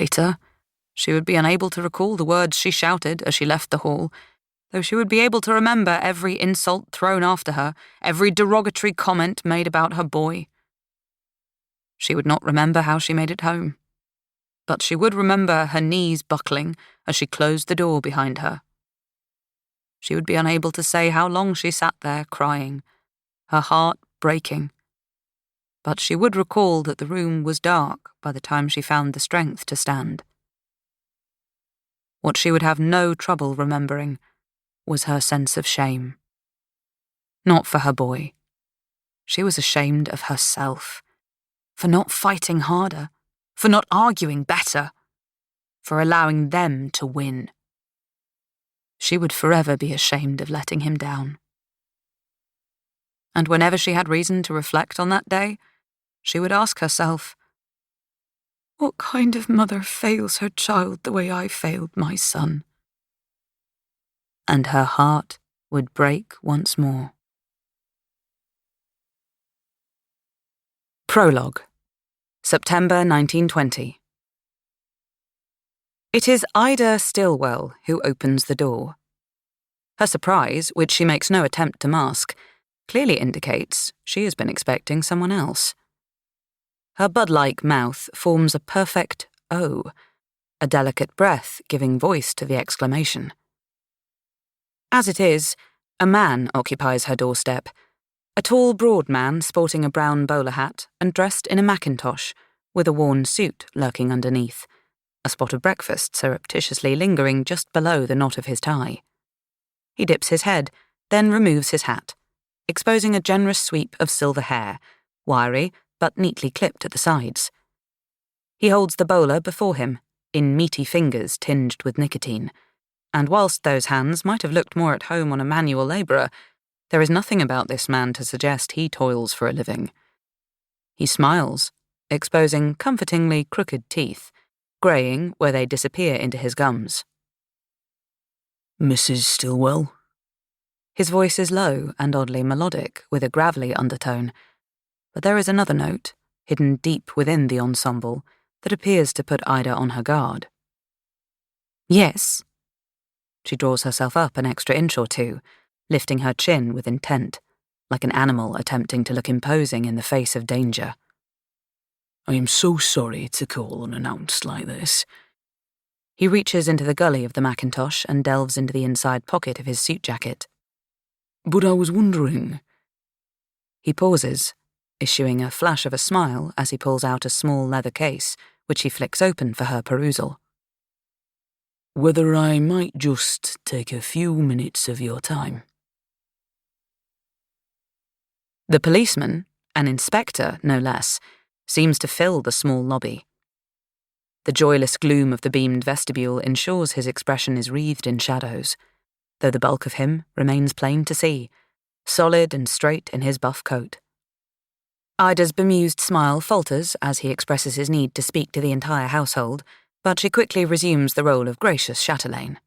Later, she would be unable to recall the words she shouted as she left the hall, though she would be able to remember every insult thrown after her, every derogatory comment made about her boy. She would not remember how she made it home, but she would remember her knees buckling as she closed the door behind her. She would be unable to say how long she sat there crying, her heart breaking, but she would recall that the room was dark by the time she found the strength to stand. What she would have no trouble remembering was her sense of shame. Not for her boy. She was ashamed of herself, for not fighting harder, for not arguing better, for allowing them to win. She would forever be ashamed of letting him down. And whenever she had reason to reflect on that day, she would ask herself, what kind of mother fails her child the way I failed my son? And her heart would break once more. Prologue, September 1920. It is Ida Stillwell who opens the door. Her surprise, which she makes no attempt to mask, clearly indicates she has been expecting someone else. Her bud-like mouth forms a perfect O, a delicate breath giving voice to the exclamation. As it is, a man occupies her doorstep, a tall, broad man sporting a brown bowler hat and dressed in a mackintosh, with a worn suit lurking underneath, a spot of breakfast surreptitiously lingering just below the knot of his tie. He dips his head, then removes his hat, exposing a generous sweep of silver hair, wiry but neatly clipped at the sides. He holds the bowler before him, in meaty fingers tinged with nicotine, and whilst those hands might have looked more at home on a manual labourer, there is nothing about this man to suggest he toils for a living. He smiles, exposing comfortingly crooked teeth, greying where they disappear into his gums. Mrs. Stillwell? His voice is low and oddly melodic, with a gravelly undertone, but there is another note, hidden deep within the ensemble, that appears to put Ida on her guard. Yes. She draws herself up an extra inch or two, lifting her chin with intent, like an animal attempting to look imposing in the face of danger. I am so sorry to call unannounced like this. He reaches into the gully of the mackintosh and delves into the inside pocket of his suit jacket. But I was wondering... He pauses, issuing a flash of a smile as he pulls out a small leather case, which he flicks open for her perusal. Whether I might just take a few minutes of your time. The policeman, an inspector no less, seems to fill the small lobby. The joyless gloom of the beamed vestibule ensures his expression is wreathed in shadows, though the bulk of him remains plain to see, solid and straight in his buff coat. Ida's bemused smile falters as he expresses his need to speak to the entire household, but she quickly resumes the role of gracious chatelaine.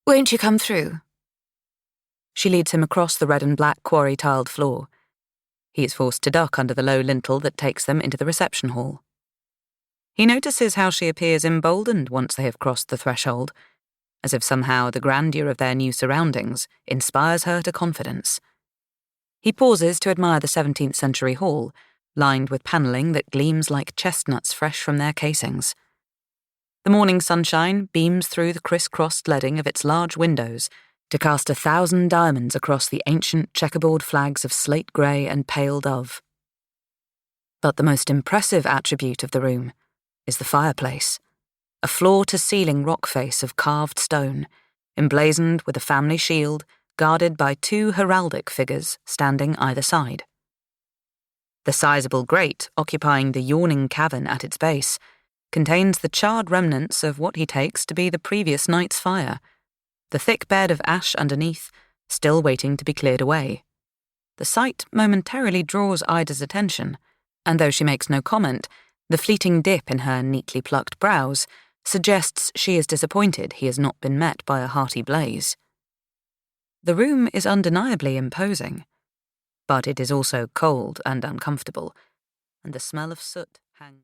Won't you come through? She leads him across the red and black quarry-tiled floor. He is forced to duck under the low lintel that takes them into the reception hall. He notices how she appears emboldened once they have crossed the threshold, as if somehow the grandeur of their new surroundings inspires her to confidence. He pauses to admire the 17th century hall, lined with panelling that gleams like chestnuts fresh from their casings. The morning sunshine beams through the criss-crossed leading of its large windows to cast 1,000 diamonds across the ancient checkerboard flags of slate grey and pale dove. But the most impressive attribute of the room is the fireplace, a floor-to-ceiling rock face of carved stone, emblazoned with a family shield, guarded by 2 heraldic figures standing either side. The sizable grate occupying the yawning cavern at its base contains the charred remnants of what he takes to be the previous night's fire, the thick bed of ash underneath, still waiting to be cleared away. The sight momentarily draws Ida's attention, and though she makes no comment, the fleeting dip in her neatly plucked brows suggests she is disappointed he has not been met by a hearty blaze. The room is undeniably imposing, but it is also cold and uncomfortable, and the smell of soot hangs